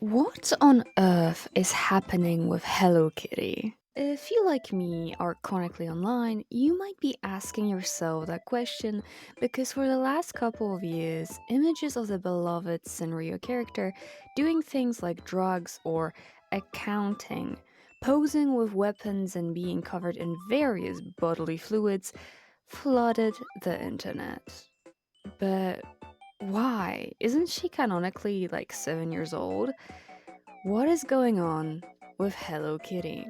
What on earth is happening with Hello Kitty? If you, like me, are chronically online, you might be asking yourself that question because for the last couple of years, images of the beloved Sanrio character doing things like drugs or accounting, posing with weapons, and being covered in various bodily fluids flooded the internet. But why? Isn't she canonically like 7 years old? What is going on with Hello Kitty?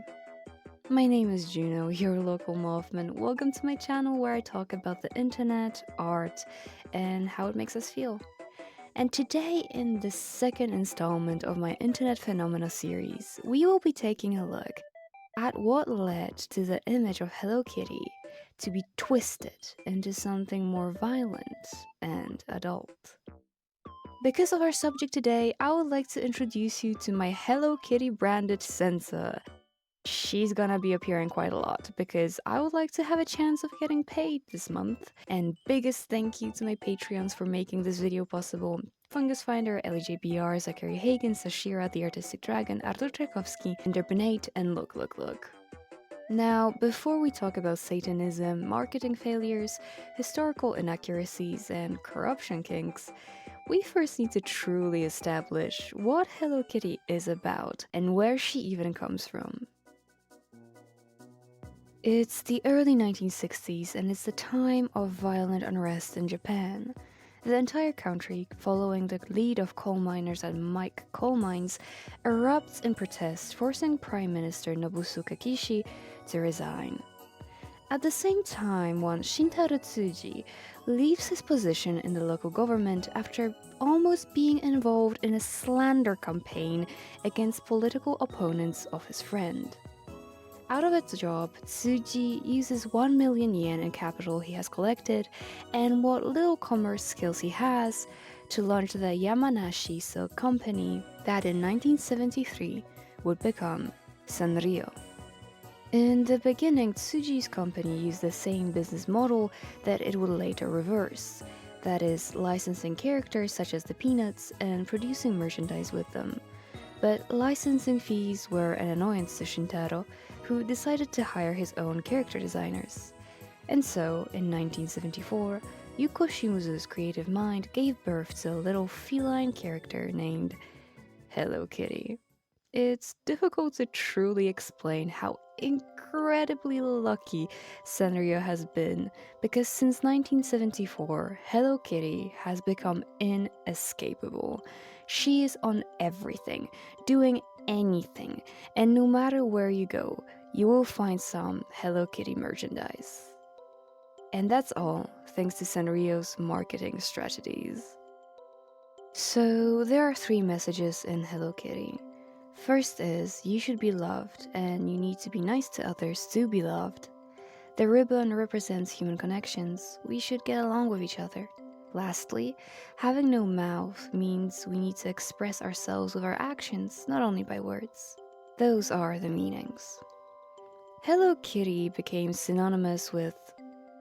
My name is Juno, your local Mothman. Welcome to my channel where I talk about the internet, art, and how it makes us feel. And today, in the second installment of my Internet Phenomena series, we will be taking a look at what led to the image of Hello Kitty to be twisted into something more violent and adult. Because of our subject today, I would like to introduce you to my Hello Kitty branded censor. She's gonna be appearing quite a lot because I would like to have a chance of getting paid this month. And biggest thank you to my Patreons for making this video possible. Fungus Finder, LEJBR, Zachary Hagen, Sashira, The Artistic Dragon, Artur Tchaikovsky, Interbenate, and Look. Now, before we talk about Satanism, marketing failures, historical inaccuracies, and corruption kinks, we first need to truly establish what Hello Kitty is about and where she even comes from. It's the early 1960s and it's the time of violent unrest in Japan. The entire country, following the lead of coal miners at Mike Coal Mines, erupts in protest, forcing Prime Minister Nobusuke Kishi to resign. At the same time, one Shintaro Tsuji leaves his position in the local government after almost being involved in a slander campaign against political opponents of his friend. Out of its job, Tsuji uses 1 million yen in capital he has collected and what little commerce skills he has to launch the Yamanashi Silk Company that in 1973 would become Sanrio. In the beginning, Tsuji's company used the same business model that it would later reverse, that is, licensing characters such as the Peanuts and producing merchandise with them. But licensing fees were an annoyance to Shintaro, who decided to hire his own character designers. And so, in 1974, Yuko Shimuzu's creative mind gave birth to a little feline character named Hello Kitty. It's difficult to truly explain how incredibly lucky Sanrio has been because since 1974, Hello Kitty has become inescapable. She is on everything, doing anything, and no matter where you go, you will find some Hello Kitty merchandise. And that's all thanks to Sanrio's marketing strategies. So, there are 3 messages in Hello Kitty. First is, you should be loved, and you need to be nice to others to be loved. The ribbon represents human connections. We should get along with each other. Lastly, having no mouth means we need to express ourselves with our actions, not only by words. Those are the meanings. Hello Kitty became synonymous with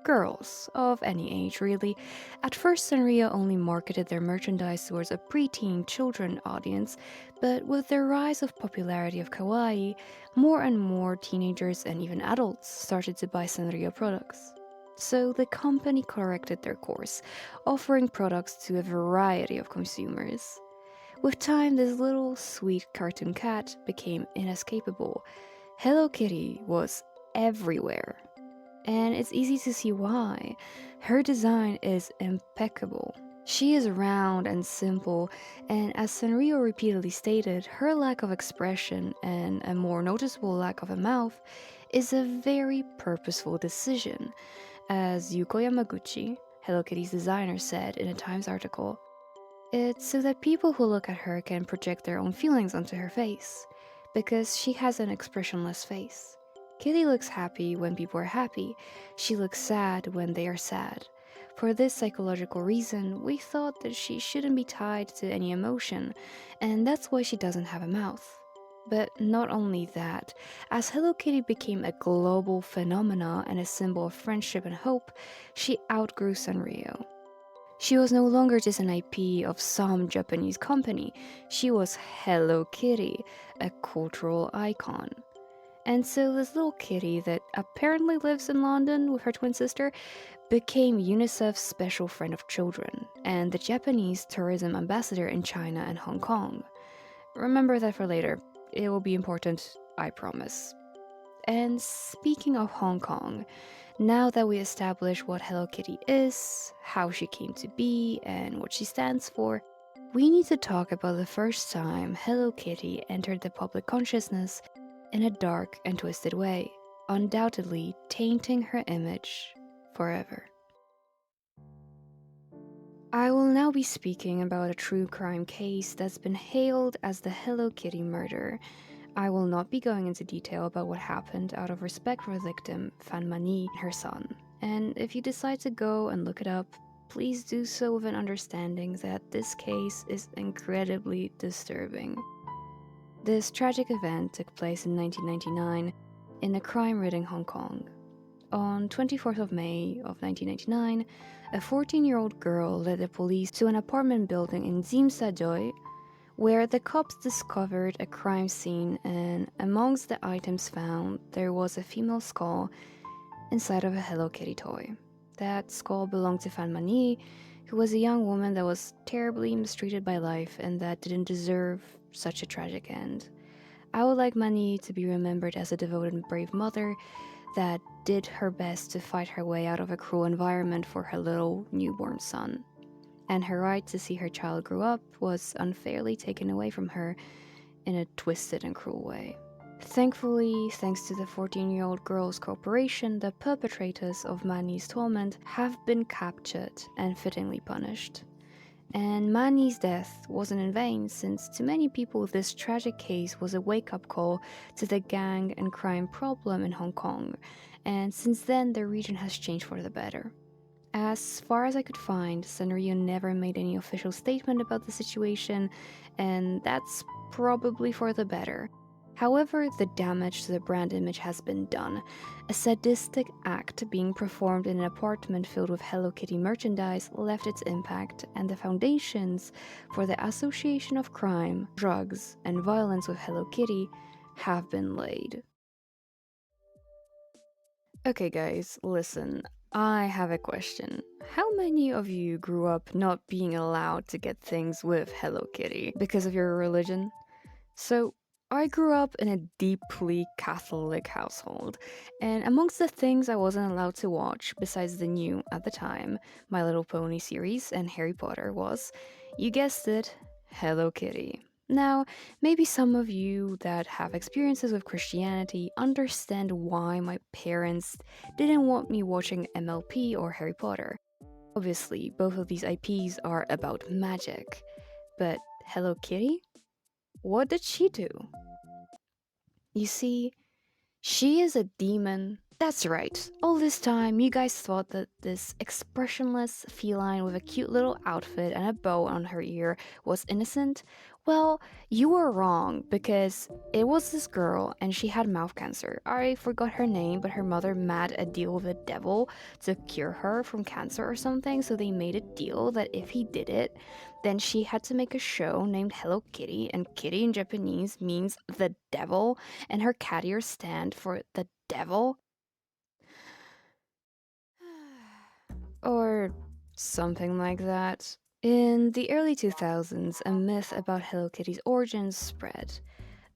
girls of any age, really. At first, Sanrio only marketed their merchandise towards a preteen children audience, but with the rise of popularity of kawaii, more and more teenagers and even adults started to buy Sanrio products. So the company corrected their course, offering products to a variety of consumers. With time, this little sweet cartoon cat became inescapable. Hello Kitty was everywhere. And it's easy to see why. Her design is impeccable. She is round and simple, and as Sanrio repeatedly stated, her lack of expression and a more noticeable lack of a mouth is a very purposeful decision. As Yuko Yamaguchi, Hello Kitty's designer, said in a Times article, it's so that people who look at her can project their own feelings onto her face, because she has an expressionless face. Kitty looks happy when people are happy. She looks sad when they are sad. For this psychological reason, we thought that she shouldn't be tied to any emotion, and that's why she doesn't have a mouth. But not only that, as Hello Kitty became a global phenomena and a symbol of friendship and hope, she outgrew Sanrio. She was no longer just an IP of some Japanese company, she was Hello Kitty, a cultural icon. And so this little kitty that apparently lives in London with her twin sister became UNICEF's special friend of children and the Japanese tourism ambassador in China and Hong Kong. Remember that for later. It will be important, I promise. And speaking of Hong Kong, now that we established what Hello Kitty is, how she came to be, and what she stands for, we need to talk about the first time Hello Kitty entered the public consciousness in a dark and twisted way, undoubtedly tainting her image forever. I will now be speaking about a true crime case that's been hailed as the Hello Kitty murder. I will not be going into detail about what happened out of respect for the victim, Fan Mani, and her son. And if you decide to go and look it up, please do so with an understanding that this case is incredibly disturbing. This tragic event took place in 1999 in a crime-ridden Hong Kong. On 24th of May of 1999, a 14-year-old girl led the police to an apartment building in Tsim Sha Tsui, where the cops discovered a crime scene, and amongst the items found, there was a female skull inside of a Hello Kitty toy. That skull belonged to Fan Mani, who was a young woman that was terribly mistreated by life and that didn't deserve such a tragic end. I would like Mani to be remembered as a devoted and brave mother that did her best to fight her way out of a cruel environment for her little newborn son. And her right to see her child grow up was unfairly taken away from her in a twisted and cruel way. Thankfully, thanks to the 14-year-old girl's cooperation, the perpetrators of Mani's torment have been captured and fittingly punished. And Mani's death wasn't in vain, since to many people this tragic case was a wake-up call to the gang and crime problem in Hong Kong, and since then the region has changed for the better. As far as I could find, Sanrio never made any official statement about the situation, and that's probably for the better. However, the damage to the brand image has been done. A sadistic act being performed in an apartment filled with Hello Kitty merchandise left its impact, and the foundations for the association of crime, drugs, and violence with Hello Kitty have been laid. Okay guys, listen, I have a question. How many of you grew up not being allowed to get things with Hello Kitty because of your religion? So, I grew up in a deeply Catholic household, and amongst the things I wasn't allowed to watch, besides the new, at the time, My Little Pony series and Harry Potter, was, you guessed it, Hello Kitty. Now, maybe some of you that have experiences with Christianity understand why my parents didn't want me watching MLP or Harry Potter. Obviously, both of these IPs are about magic, but Hello Kitty? What did she do? You see, she is a demon. That's right. All this time, you guys thought that this expressionless feline with a cute little outfit and a bow on her ear was innocent? Well, you were wrong, because it was this girl and she had mouth cancer. I forgot her name, but her mother made a deal with the devil to cure her from cancer or something, so they made a deal that if he did it, then she had to make a show named Hello Kitty, and kitty in Japanese means the devil, and her cat ears stand for the devil. Or something like that. In the early 2000s, a myth about Hello Kitty's origins spread.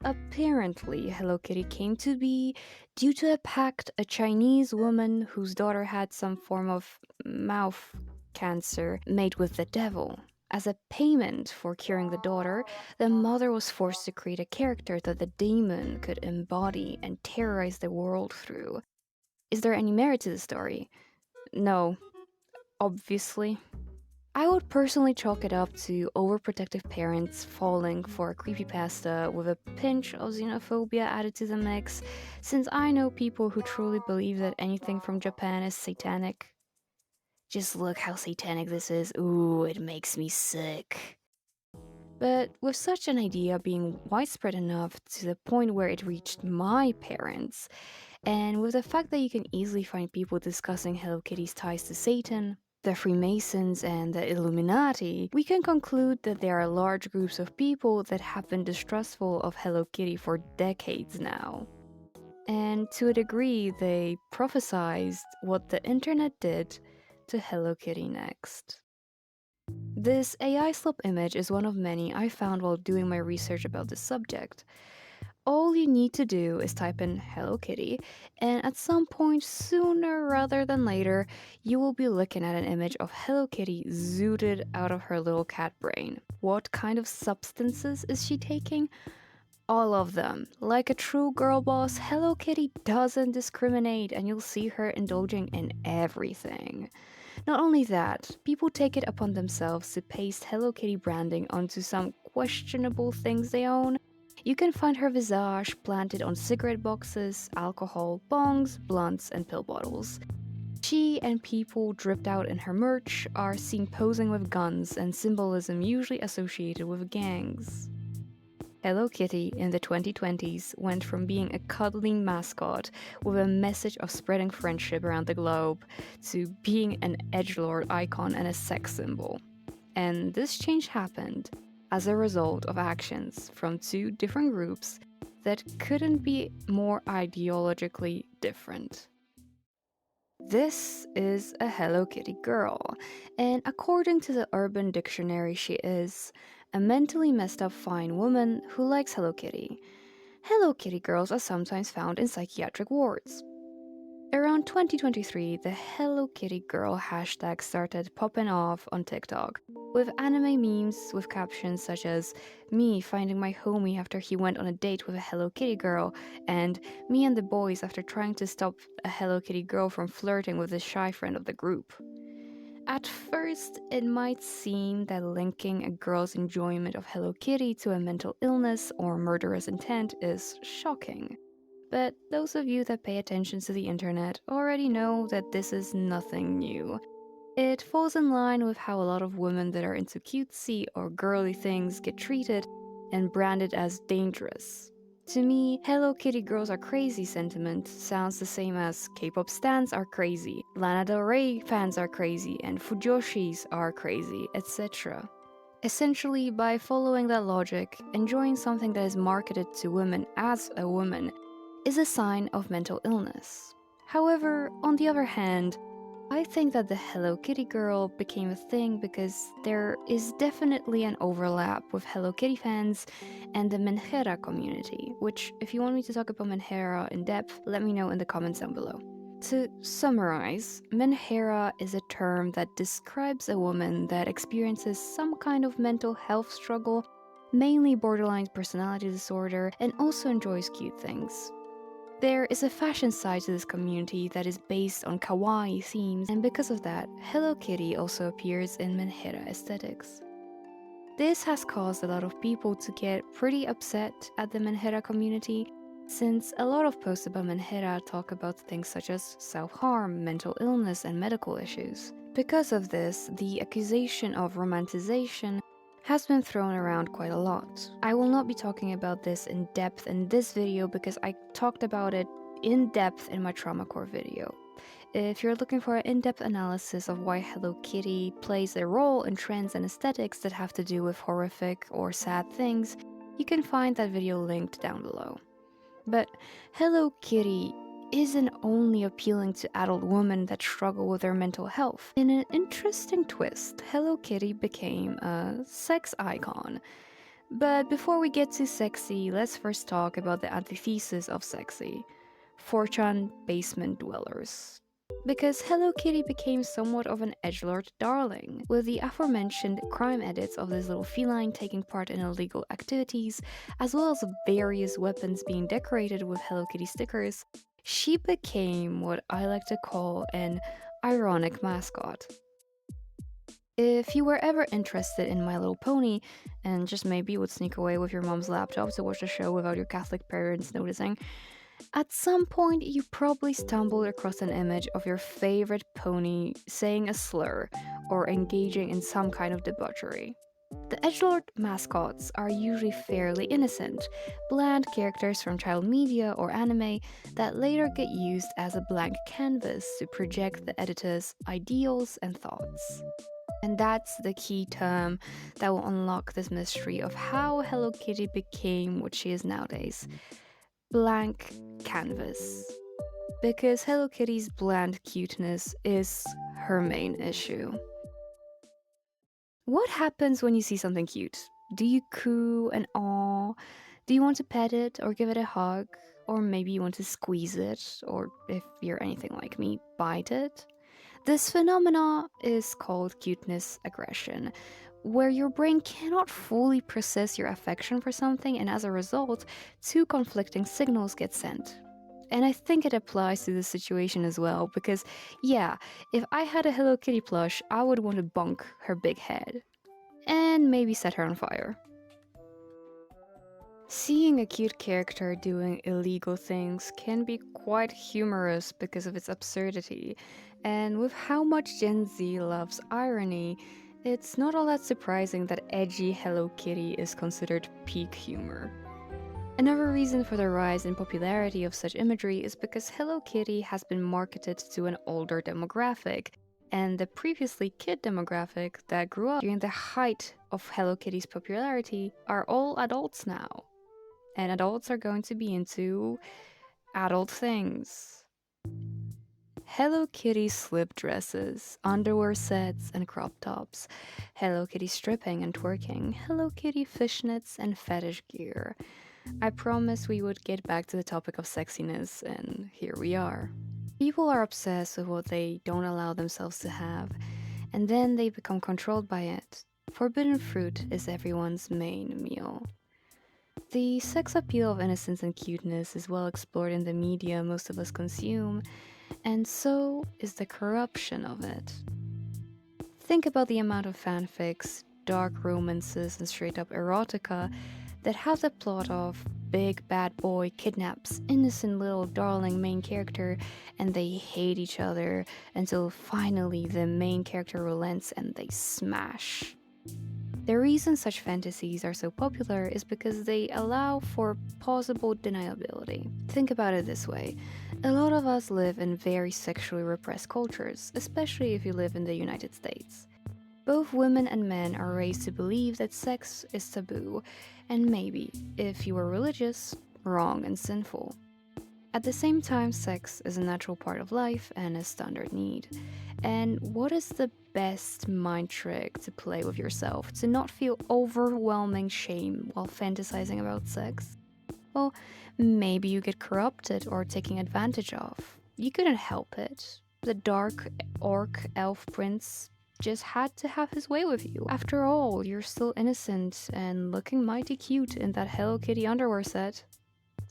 Apparently, Hello Kitty came to be due to a pact a Chinese woman whose daughter had some form of mouth cancer made with the devil. As a payment for curing the daughter, the mother was forced to create a character that the demon could embody and terrorize the world through. Is there any merit to the story? No, obviously. I would personally chalk it up to overprotective parents falling for a creepypasta with a pinch of xenophobia added to the mix, since I know people who truly believe that anything from Japan is satanic. Just look how satanic this is. Ooh, it makes me sick. But with such an idea being widespread enough to the point where it reached my parents, and with the fact that you can easily find people discussing Hello Kitty's ties to Satan, the Freemasons and the Illuminati, we can conclude that there are large groups of people that have been distrustful of Hello Kitty for decades now. And to a degree, they prophesized what the internet did to Hello Kitty next. This AI slop image is one of many I found while doing my research about this subject. All you need to do is type in Hello Kitty, and at some point sooner rather than later, you will be looking at an image of Hello Kitty zooted out of her little cat brain. What kind of substances is she taking? All of them. Like a true girl boss, Hello Kitty doesn't discriminate, and you'll see her indulging in everything. Not only that, people take it upon themselves to paste Hello Kitty branding onto some questionable things they own. You can find her visage planted on cigarette boxes, alcohol, bongs, blunts, and pill bottles. She and people dripped out in her merch are seen posing with guns and symbolism usually associated with gangs. Hello Kitty in the 2020s went from being a cuddling mascot with a message of spreading friendship around the globe to being an edgelord icon and a sex symbol. And this change happened as a result of actions from two different groups that couldn't be more ideologically different. This is a Hello Kitty girl, and according to the Urban Dictionary, she is a mentally messed up fine woman who likes Hello Kitty. Hello Kitty girls are sometimes found in psychiatric wards. Around 2023, the Hello Kitty girl hashtag started popping off on TikTok, with anime memes with captions such as me finding my homie after he went on a date with a Hello Kitty girl, and me and the boys after trying to stop a Hello Kitty girl from flirting with a shy friend of the group. At first, it might seem that linking a girl's enjoyment of Hello Kitty to a mental illness or murderous intent is shocking. But those of you that pay attention to the internet already know that this is nothing new. It falls in line with how a lot of women that are into cutesy or girly things get treated and branded as dangerous. To me, Hello Kitty girls are crazy sentiment sounds the same as K-pop stans are crazy, Lana Del Rey fans are crazy, and Fujoshis are crazy, etc. Essentially, by following that logic, enjoying something that is marketed to women as a woman is a sign of mental illness. However, on the other hand, I think that the Hello Kitty girl became a thing because there is definitely an overlap with Hello Kitty fans and the menhera community, which, if you want me to talk about menhera in depth, let me know in the comments down below. To summarize, menhera is a term that describes a woman that experiences some kind of mental health struggle, mainly borderline personality disorder, and also enjoys cute things. There is a fashion side to this community that is based on kawaii themes, and because of that, Hello Kitty also appears in menhera aesthetics. This has caused a lot of people to get pretty upset at the menhera community, since a lot of posts about menhera talk about things such as self-harm, mental illness, and medical issues. Because of this, the accusation of romanticization has been thrown around quite a lot. I will not be talking about this in depth in this video because I talked about it in depth in my trauma core video. If you're looking for an in-depth analysis of why Hello Kitty plays a role in trends and aesthetics that have to do with horrific or sad things, you can find that video linked down below. But Hello Kitty isn't only appealing to adult women that struggle with their mental health. In an interesting twist, Hello Kitty became a sex icon. But before we get too sexy, let's first talk about the antithesis of sexy: 4chan basement dwellers. Because Hello Kitty became somewhat of an edgelord darling, with the aforementioned crime edits of this little feline taking part in illegal activities, as well as various weapons being decorated with Hello Kitty stickers, she became what I like to call an ironic mascot. If you were ever interested in My Little Pony, and just maybe would sneak away with your mom's laptop to watch the show without your Catholic parents noticing, at some point you probably stumbled across an image of your favorite pony saying a slur or engaging in some kind of debauchery. The edgelord mascots are usually fairly innocent, bland characters from child media or anime that later get used as a blank canvas to project the editor's ideals and thoughts. And that's the key term that will unlock this mystery of how Hello Kitty became what she is nowadays. Blank canvas. Because Hello Kitty's bland cuteness is her main issue. What happens when you see something cute? Do you coo and aw? Do you want to pet it or give it a hug? Or maybe you want to squeeze it, or if you're anything like me, bite it? This phenomena is called cuteness aggression, where your brain cannot fully process your affection for something, and as a result, two conflicting signals get sent. And I think it applies to this situation as well, because yeah, if I had a Hello Kitty plush, I would want to bonk her big head. And maybe set her on fire. Seeing a cute character doing illegal things can be quite humorous because of its absurdity, and with how much Gen Z loves irony, it's not all that surprising that edgy Hello Kitty is considered peak humor. Another reason for the rise in popularity of such imagery is because Hello Kitty has been marketed to an older demographic, and the previously kid demographic that grew up during the height of Hello Kitty's popularity are all adults now. And adults are going to be into adult things. Hello Kitty slip dresses, underwear sets, and crop tops. Hello Kitty stripping and twerking. Hello Kitty fishnets and fetish gear. I promised we would get back to the topic of sexiness, and here we are. People are obsessed with what they don't allow themselves to have, and then they become controlled by it. Forbidden fruit is everyone's main meal. The sex appeal of innocence and cuteness is well explored in the media most of us consume, and so is the corruption of it. Think about the amount of fanfics, dark romances, and straight up erotica that have the plot of big bad boy kidnaps innocent little darling main character and they hate each other until finally the main character relents and they smash. The reason such fantasies are so popular is because they allow for plausible deniability. Think about it this way. A lot of us live in very sexually repressed cultures, especially if you live in the United States. Both women and men are raised to believe that sex is taboo, and maybe, if you are religious, wrong and sinful. At the same time, sex is a natural part of life and a standard need. And what is the best mind trick to play with yourself to not feel overwhelming shame while fantasizing about sex? Well, maybe you get corrupted or taken advantage of. You couldn't help it. The dark orc elf prince just had to have his way with you. After all, you're still innocent and looking mighty cute in that Hello Kitty underwear set.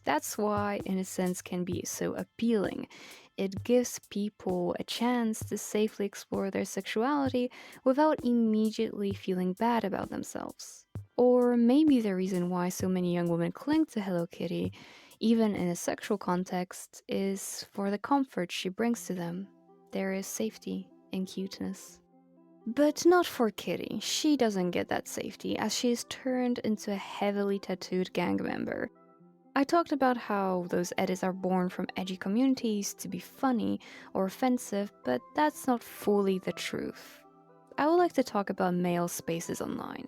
That's why innocence can be so appealing. It gives people a chance to safely explore their sexuality without immediately feeling bad about themselves. Or maybe the reason why so many young women cling to Hello Kitty, even in a sexual context, is for the comfort she brings to them. There is safety in cuteness. But not for Kitty. She doesn't get that safety as she is turned into a heavily tattooed gang member. I talked about how those edits are born from edgy communities to be funny or offensive, but that's not fully the truth. I would like to talk about male spaces online.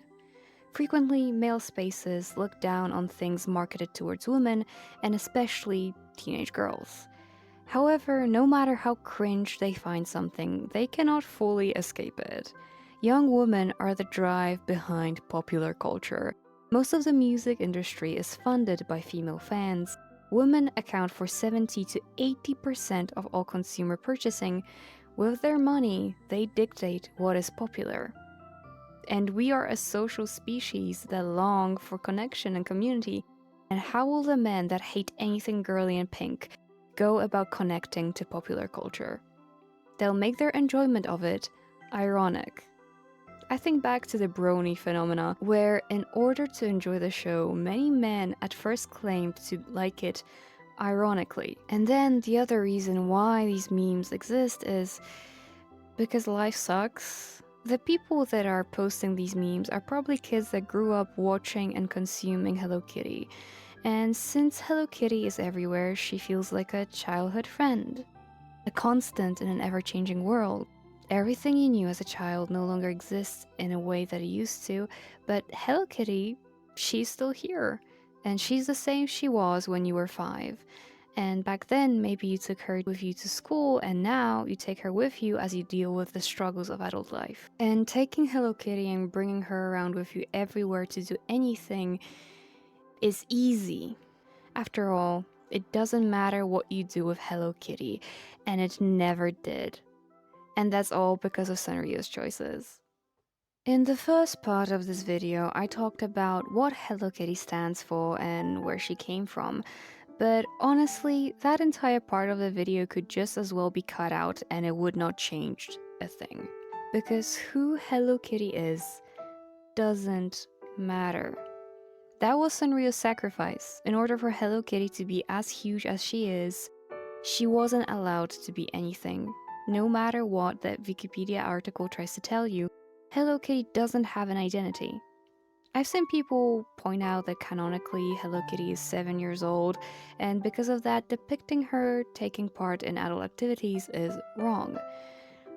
Frequently, male spaces look down on things marketed towards women, and especially teenage girls. However, no matter how cringe they find something, they cannot fully escape it. Young women are the drive behind popular culture. Most of the music industry is funded by female fans. Women account for 70 to 80% of all consumer purchasing. With their money, they dictate what is popular. And we are a social species that long for connection and community. And how will the men that hate anything girly and pink go about connecting to popular culture? They'll make their enjoyment of it ironic. I think back to the brony phenomena, where in order to enjoy the show, many men at first claimed to like it ironically. And then the other reason why these memes exist is because life sucks, The people that are posting these memes are probably kids that grew up watching and consuming Hello Kitty. And since Hello Kitty is everywhere, she feels like a childhood friend, a constant in an ever-changing world. Everything you knew as a child no longer exists in a way that it used to, but Hello Kitty, she's still here. And she's the same she was when you were 5. And back then, maybe you took her with you to school, and now you take her with you as you deal with the struggles of adult life. And taking Hello Kitty and bringing her around with you everywhere to do anything is easy. After all, it doesn't matter what you do with Hello Kitty, and it never did. And that's all because of Sanrio's choices. In the first part of this video, I talked about what Hello Kitty stands for and where she came from, but honestly, that entire part of the video could just as well be cut out and it would not change a thing. Because who Hello Kitty is doesn't matter. That was Sanrio's sacrifice. In order for Hello Kitty to be as huge as she is, she wasn't allowed to be anything. No matter what that Wikipedia article tries to tell you, Hello Kitty doesn't have an identity. I've seen people point out that canonically Hello Kitty is 7 years old, and because of that, depicting her taking part in adult activities is wrong.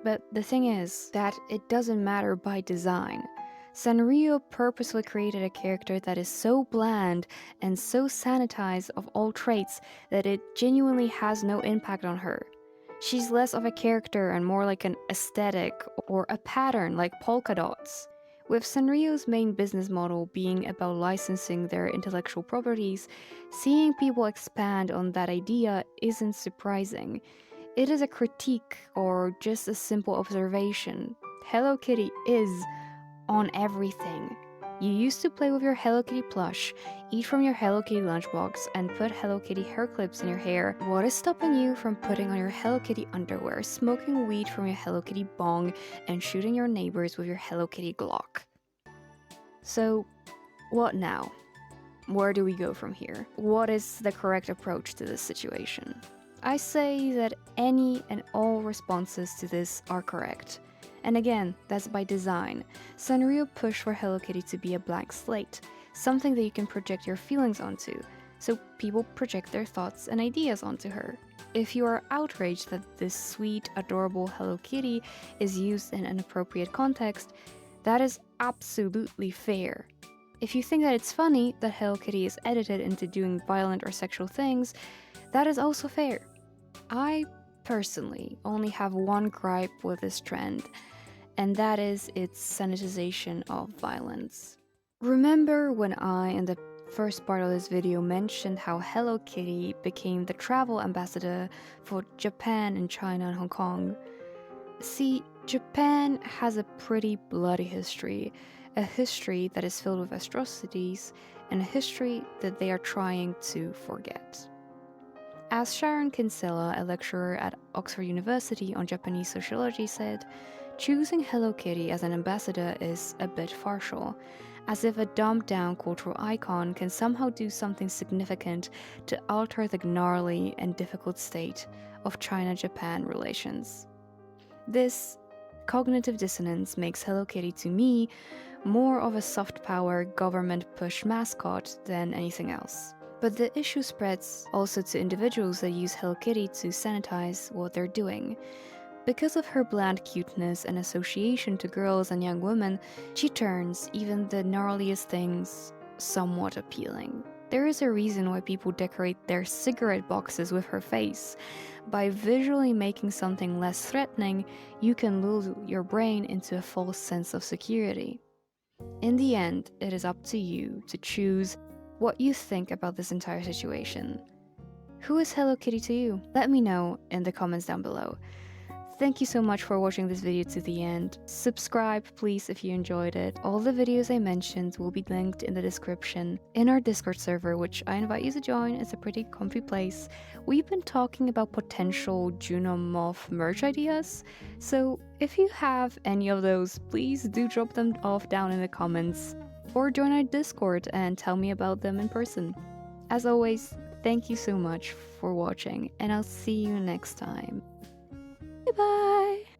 But the thing is that it doesn't matter by design. Sanrio purposely created a character that is so bland and so sanitized of all traits that it genuinely has no impact on her. She's less of a character and more like an aesthetic or a pattern like polka dots. With Sanrio's main business model being about licensing their intellectual properties, seeing people expand on that idea isn't surprising. It is a critique or just a simple observation. Hello Kitty is on everything. You used to play with your Hello Kitty plush, eat from your Hello Kitty lunchbox, and put Hello Kitty hair clips in your hair. What is stopping you from putting on your Hello Kitty underwear, smoking weed from your Hello Kitty bong, and shooting your neighbors with your Hello Kitty Glock? So, what now? Where do we go from here? What is the correct approach to this situation? I say that any and all responses to this are correct. And again, that's by design. Sanrio pushed for Hello Kitty to be a blank slate, something that you can project your feelings onto, so people project their thoughts and ideas onto her. If you are outraged that this sweet, adorable Hello Kitty is used in an inappropriate context, that is absolutely fair. If you think that it's funny that Hello Kitty is edited into doing violent or sexual things, that is also fair. I personally only have one gripe with this trend, and that is its sanitization of violence. Remember when I, in the first part of this video, mentioned how Hello Kitty became the travel ambassador for Japan and China and Hong Kong? See, Japan has a pretty bloody history, a history that is filled with atrocities, and a history that they are trying to forget. As Sharon Kinsella, a lecturer at Oxford University on Japanese sociology, said, choosing Hello Kitty as an ambassador is a bit partial, as if a dumbed-down cultural icon can somehow do something significant to alter the gnarly and difficult state of China-Japan relations. This cognitive dissonance makes Hello Kitty, to me, more of a soft power government push mascot than anything else. But the issue spreads also to individuals that use Hello Kitty to sanitize what they're doing. Because of her bland cuteness and association to girls and young women, she turns even the gnarliest things somewhat appealing. There is a reason why people decorate their cigarette boxes with her face. By visually making something less threatening, you can lull your brain into a false sense of security. In the end, it is up to you to choose what you think about this entire situation. Who is Hello Kitty to you? Let me know in the comments down below. Thank you so much for watching this video to the end. Subscribe please if you enjoyed it. All the videos I mentioned will be linked in the description. In our Discord server, which I invite you to join, it's a pretty comfy place. We've been talking about potential Juno Moth merch ideas, so if you have any of those, please do drop them off down in the comments. Or join our Discord and tell me about them in person. As always, thank you so much for watching, and I'll see you next time. Bye-bye!